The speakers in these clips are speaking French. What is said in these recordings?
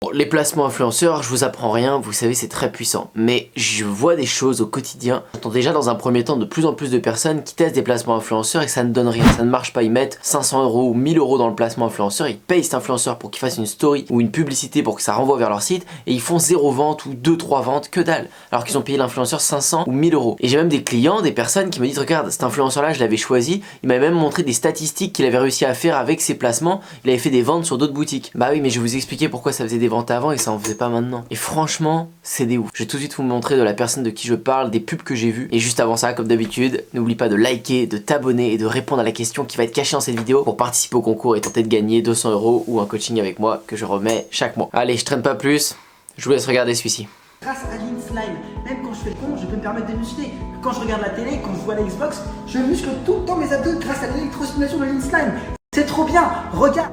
Bon, les placements influenceurs, je vous apprends rien, vous savez c'est très puissant. Mais je vois des choses au quotidien. J'entends déjà dans un premier temps de plus en plus de personnes qui testent des placements influenceurs et ça ne donne rien, ça ne marche pas. Ils mettent 500 € ou 1000 € dans le placement influenceur, ils payent cet influenceur pour qu'il fasse une story ou une publicité pour que ça renvoie vers leur site et ils font 0 vente ou 2-3 ventes, que dalle. Alors qu'ils ont payé l'influenceur 500 ou 1000 €. Et j'ai même des clients, des personnes qui me disent regarde cet influenceur là je l'avais choisi, il m'avait même montré des statistiques qu'il avait réussi à faire avec ses placements, il avait fait des ventes sur d'autres boutiques. Bah oui mais je vais vous expliquer pourquoi ça faisait des ventes avant et ça en faisait pas maintenant. Et franchement, c'est des ouf. Je vais tout de suite vous montrer de la personne de qui je parle, des pubs que j'ai vues. Et juste avant ça, comme d'habitude, n'oublie pas de liker, de t'abonner et de répondre à la question qui va être cachée dans cette vidéo pour participer au concours et tenter de gagner 200 € ou un coaching avec moi que je remets chaque mois. Allez, je traîne pas plus, je vous laisse regarder celui-ci. Grâce à l'InSlime, même quand je fais le con, je peux me permettre de muscler. Quand je regarde la télé, quand je vois la Xbox, je muscle tout le temps mes abdos grâce à l'électrostimulation de l'InSlime. C'est trop bien, regarde.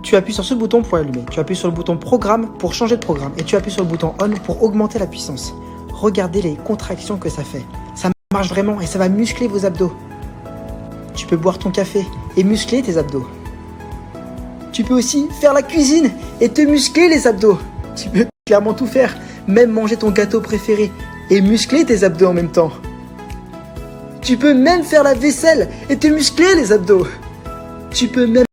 Tu appuies sur ce bouton pour allumer, tu appuies sur le bouton programme pour changer de programme et tu appuies sur le bouton on pour augmenter la puissance. Regardez les contractions que ça fait. Ça marche vraiment et ça va muscler vos abdos. Tu peux boire ton café et muscler tes abdos. Tu peux aussi faire la cuisine et te muscler les abdos. Tu peux clairement tout faire, même manger ton gâteau préféré et muscler tes abdos en même temps. Tu peux même faire la vaisselle et te muscler les abdos. Tu peux même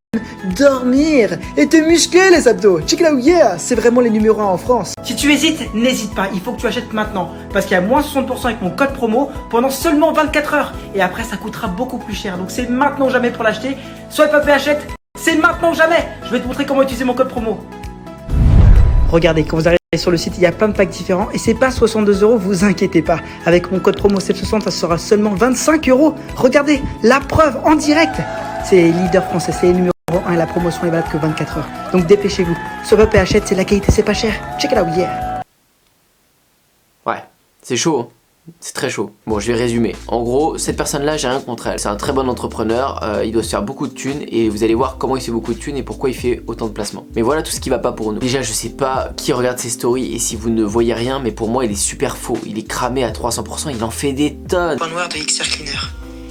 dormir et te muscler les abdos. Check it out, yeah, c'est vraiment les numéros 1 en France. Si tu hésites, n'hésite pas, il faut que tu achètes maintenant parce qu'il y a moins 60% avec mon code promo pendant seulement 24 heures et après ça coûtera beaucoup plus cher. Donc c'est maintenant ou jamais pour l'acheter. Swipe up et achète, c'est maintenant ou jamais. Je vais te montrer comment utiliser mon code promo. Regardez, quand vous arrivez sur le site, il y a plein de packs différents et c'est pas 62 €, vous inquiétez pas. Avec mon code promo CEP60, ça sera seulement 25 €. Regardez, la preuve en direct. C'est les leaders français, c'est les numéros 1 et la promotion est valable que 24 heures. Donc dépêchez-vous. Swipe up et achète, c'est la qualité, c'est pas cher. Check it out, yeah. Ouais, c'est chaud, hein. C'est très chaud. Bon, je vais résumer. En gros, cette personne-là, j'ai rien contre elle. C'est un très bon entrepreneur, il doit se faire beaucoup de thunes et vous allez voir comment il fait beaucoup de thunes et pourquoi il fait autant de placements. Mais voilà tout ce qui va pas pour nous. Déjà, je sais pas qui regarde ses stories et si vous ne voyez rien, mais pour moi, il est super faux. Il est cramé à 300%, il en fait des tonnes. Point noir de XR Cleaner.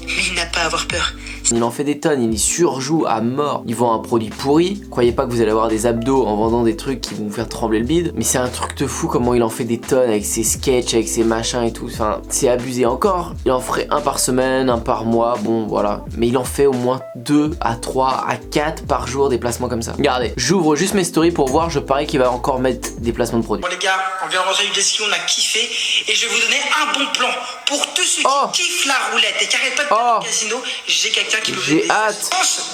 Mais il n'a pas à avoir peur. Il en fait des tonnes, il y surjoue à mort. Il vend un produit pourri. Croyez pas que vous allez avoir des abdos en vendant des trucs qui vont vous faire trembler le bide. Mais c'est un truc de fou comment il en fait des tonnes avec ses sketchs, avec ses machins et tout. Enfin, c'est abusé encore. Il en ferait un par semaine, un par mois, bon voilà. Mais il en fait au moins 2 à 3 à 4 par jour des placements comme ça. Regardez, j'ouvre juste mes stories pour voir, je parie qu'il va encore mettre des placements de produits. Bon les gars, on vient de rentrer du décision, on a kiffé et je vais vous donner un bon plan pour tous ceux qui kiffent la roulette et qui arrêtent pas de faire le casino. J'ai quelqu'un qui J'ai hâte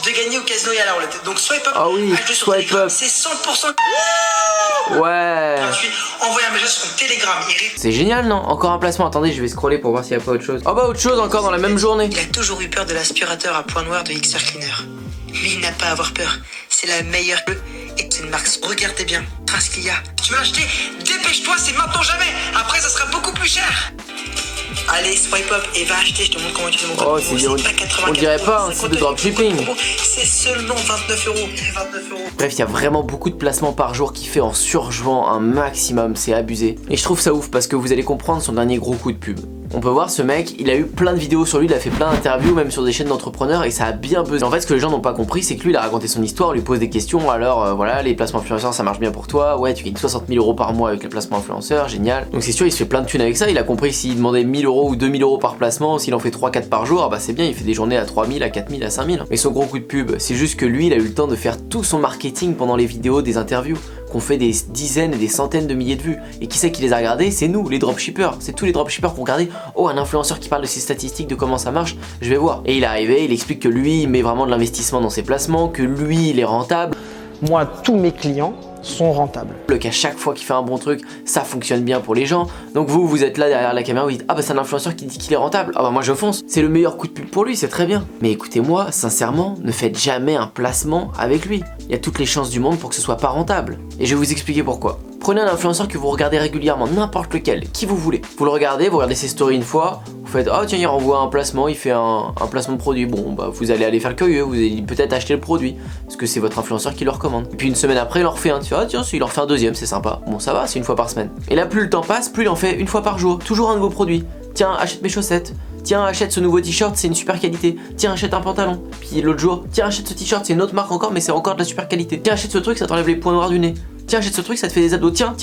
de gagner au casino et à la roulette. Donc swipe up, oui, swipe up. C'est 100% ouais. gratuit. Envoyez un message sur mon Telegram. C'est génial non? Encore un placement, attendez, je vais scroller pour voir s'il n'y a pas autre chose. Oh bah autre chose encore dans la même journée. Il a toujours eu peur de l'aspirateur à point noir de XR Cleaner. Mais il n'a pas à avoir peur. C'est la meilleure et c'est une marque. Regardez bien, trace qu'il y a. Tu veux l'acheter? Dépêche-toi, c'est maintenant ou jamais. Après, ça sera beaucoup plus cher. Allez, swipe up et va acheter, je te montre comment utiliser mon code promo. C'est pas 84 on dirait pas un site de dropshipping. C'est seulement 29 €. 29 €. Bref, il y a vraiment beaucoup de placements par jour qui fait en surjouant un maximum, c'est abusé. Et je trouve ça ouf parce que vous allez comprendre son dernier gros coup de pub. On peut voir ce mec, il a eu plein de vidéos sur lui, il a fait plein d'interviews, même sur des chaînes d'entrepreneurs et ça a bien buzzé. En fait, ce que les gens n'ont pas compris, c'est que lui, il a raconté son histoire, on lui pose des questions, alors voilà, les placements influenceurs, ça marche bien pour toi, ouais, tu gagnes 60 000 € par mois avec les placements influenceurs, génial. Donc c'est sûr, il se fait plein de thunes avec ça, il a compris que s'il demandait 1000 € ou 2000 € par placement, s'il en fait 3-4 par jour, bah c'est bien, il fait des journées à 3000, à 4000, à 5000. Mais son gros coup de pub, c'est juste que lui, il a eu le temps de faire tout son marketing pendant les vidéos, des interviews, qu'on fait des dizaines et des centaines de milliers de vues. Et qui c'est qui les a regardés? C'est nous, les dropshippers. C'est tous les dropshippers qui ont regardé, oh, un influenceur qui parle de ses statistiques, de comment ça marche, je vais voir. Et il est arrivé, il explique que lui, il met vraiment de l'investissement dans ses placements, que lui, il est rentable. Moi, tous mes clients sont rentables. Qu'à chaque fois qu'il fait un bon truc, ça fonctionne bien pour les gens. Donc vous êtes là derrière la caméra, vous dites ah bah c'est un influenceur qui dit qu'il est rentable. Ah bah moi je fonce. C'est le meilleur coup de pub pour lui, c'est très bien. Mais écoutez-moi, sincèrement, ne faites jamais un placement avec lui. Il y a toutes les chances du monde pour que ce soit pas rentable. Et je vais vous expliquer pourquoi. Prenez un influenceur que vous regardez régulièrement, n'importe lequel, qui vous voulez. Vous le regardez, vous regardez ses stories une fois, vous faites oh tiens il renvoie un placement, il fait un placement de produit. Bon bah vous allez aller faire le curieux, vous allez peut-être acheter le produit, parce que c'est votre influenceur qui le recommande. Et puis une semaine après il en refait un, tu vois, tiens il en refait un deuxième, c'est sympa. Bon ça va, c'est une fois par semaine. Et là plus le temps passe, plus il en fait une fois par jour, toujours un nouveau produit. Tiens achète mes chaussettes. Tiens, achète ce nouveau t-shirt, c'est une super qualité. Tiens, achète un pantalon. Puis l'autre jour, tiens, achète ce t-shirt, c'est une autre marque encore, mais c'est encore de la super qualité. Tiens, achète ce truc, ça t'enlève les points noirs du nez. tiens achète ce truc, ça te fait des abdos, tiens,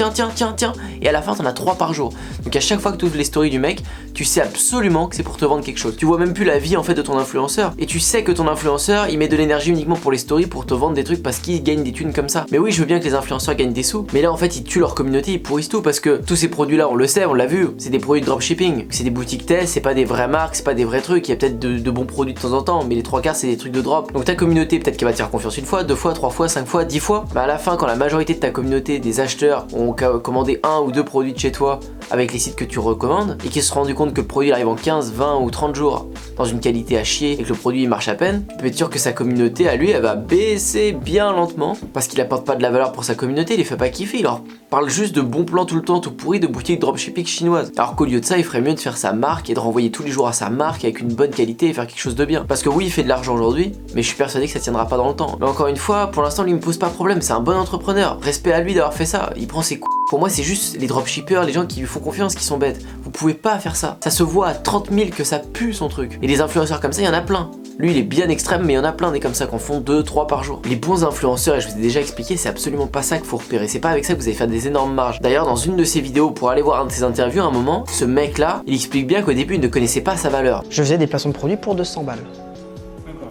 et à la fin t'en as 3 par jour. Donc à chaque fois que tu ouvres les stories du mec, tu sais absolument que c'est pour te vendre quelque chose. Tu vois même plus la vie en fait de ton influenceur, et tu sais que ton influenceur il met de l'énergie uniquement pour les stories pour te vendre des trucs parce qu'il gagne des thunes comme ça. Mais oui, je veux bien que les influenceurs gagnent des sous, mais là en fait ils tuent leur communauté, ils pourrissent tout parce que tous ces produits là on le sait, on l'a vu, c'est des produits de dropshipping, c'est des boutiques test, c'est pas des vraies marques, c'est pas des vrais trucs, il y a peut-être de bons produits de temps en temps, mais les 3 quarts c'est des trucs de drop. Donc ta communauté peut-être qu'elle va te faire confiance une fois, 2 fois, 3 fois, 5 fois, 10 fois, mais à la fin quand la majorité de ta communauté, des acheteurs ont commandé 1 ou 2 produits de chez toi avec les sites que tu recommandes et qu'ils se sont rendus compte que le produit arrive en 15, 20 ou 30 jours dans une qualité à chier et que le produit il marche à peine, tu peux être sûr que sa communauté à lui elle va baisser bien lentement parce qu'il apporte pas de la valeur pour sa communauté, il les fait pas kiffer, il leur parle juste de bons plans tout le temps tout pourris de boutiques dropshipping chinoises. Alors qu'au lieu de ça il ferait mieux de faire sa marque et de renvoyer tous les jours à sa marque avec une bonne qualité et faire quelque chose de bien. Parce que oui il fait de l'argent aujourd'hui, mais je suis persuadé que ça tiendra pas dans le temps. Mais encore une fois, pour l'instant lui me pose pas de problème, c'est un bon entrepreneur, respect à lui d'avoir fait ça, il prend ses coups. Pour moi c'est juste les dropshippers, les gens qui lui font confiance qui sont bêtes. Vous pouvez pas faire ça. Ça se voit à 30 000 que ça pue son truc. Et des influenceurs comme ça il y en a plein. Lui il est bien extrême mais il y en a plein des comme ça qui en font 2, 3 par jour. Les bons influenceurs, et je vous ai déjà expliqué, c'est absolument pas ça qu'il faut repérer. C'est pas avec ça que vous allez faire des énormes marges. D'ailleurs dans une de ses vidéos, pour aller voir un de ses interviews à un moment, ce mec là, il explique bien qu'au début il ne connaissait pas sa valeur. Je faisais des placements de produits pour 200 balles.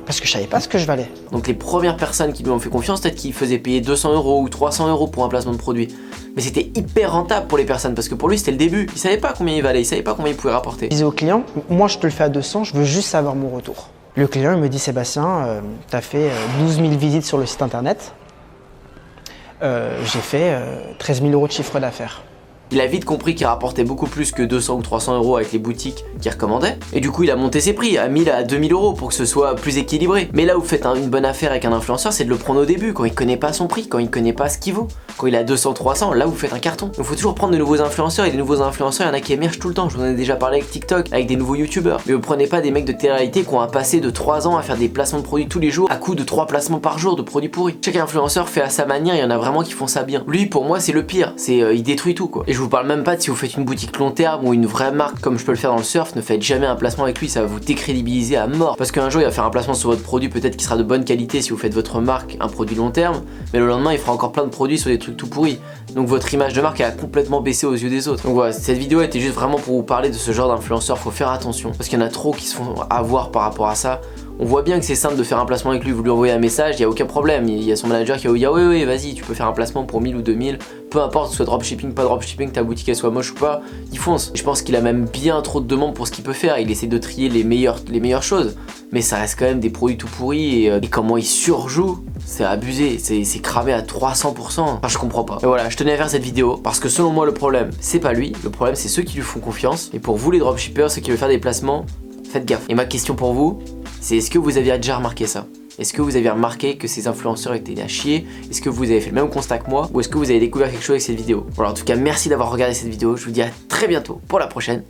Parce que je savais pas ce que je valais. Donc les premières personnes qui lui ont fait confiance, peut-être qu'ils faisaient payer 200 € ou 300 € pour un placement de produit. Mais c'était hyper rentable pour les personnes parce que pour lui c'était le début. Il savait pas combien il valait, il savait pas combien il pouvait rapporter. Je disais au client, moi je te le fais à 200, je veux juste savoir mon retour. Le client il me dit, Sébastien, t'as fait 12 000 visites sur le site internet. J'ai fait 13 000 € de chiffre d'affaires. Il a vite compris qu'il rapportait beaucoup plus que 200 ou 300 € avec les boutiques qu'il recommandait. Et du coup, il a monté ses prix à 1000 à 2000 € pour que ce soit plus équilibré. Mais là où vous faites une bonne affaire avec un influenceur, c'est de le prendre au début, quand il connaît pas son prix, quand il connaît pas ce qu'il vaut. Quand il a 200, 300, là vous faites un carton. Donc faut toujours prendre de nouveaux influenceurs, et des nouveaux influenceurs, il y en a qui émergent tout le temps. Je vous en ai déjà parlé avec TikTok, avec des nouveaux youtubeurs. Mais vous prenez pas des mecs de télé-réalité qui ont un passé de 3 ans à faire des placements de produits tous les jours à coup de 3 placements par jour de produits pourris. Chaque influenceur fait à sa manière, il y en a vraiment qui font ça bien. Lui, pour moi, c'est le pire. Il détruit tout quoi. Et je vous parle même pas de si vous faites une boutique long terme ou une vraie marque comme je peux le faire dans le surf, ne faites jamais un placement avec lui, ça va vous décrédibiliser à mort. Parce qu'un jour il va faire un placement sur votre produit, peut-être qu'il sera de bonne qualité si vous faites votre marque, un produit long terme, mais le lendemain il fera encore plein de produits sur des trucs tout pourris. Donc votre image de marque elle a complètement baissé aux yeux des autres. Donc voilà, cette vidéo était juste vraiment pour vous parler de ce genre d'influenceurs, faut faire attention. Parce qu'il y en a trop qui se font avoir par rapport à ça. On voit bien que c'est simple de faire un placement avec lui, vous lui envoyez un message, il n'y a aucun problème. Il y a son manager qui va vous dire oui vas-y tu peux faire un placement pour 1000 ou 2000, peu importe que ce soit dropshipping, pas dropshipping, ta boutique elle soit moche ou pas, il fonce. Je pense qu'il a même bien trop de demandes pour ce qu'il peut faire, il essaie de trier les meilleures choses, mais ça reste quand même des produits tout pourris et comment il surjoue, c'est abusé, c'est cramé à 300%, enfin je comprends pas. Et voilà, je tenais à faire cette vidéo parce que selon moi le problème c'est pas lui, le problème c'est ceux qui lui font confiance, et pour vous les dropshippers, ceux qui veulent faire des placements, faites gaffe. Et ma question pour vous, c'est est-ce que vous aviez déjà remarqué ça? Est-ce que vous avez remarqué que ces influenceurs étaient à chier? Est-ce que vous avez fait le même constat que moi? Ou est-ce que vous avez découvert quelque chose avec cette vidéo? Voilà, en tout cas, merci d'avoir regardé cette vidéo. Je vous dis à très bientôt pour la prochaine.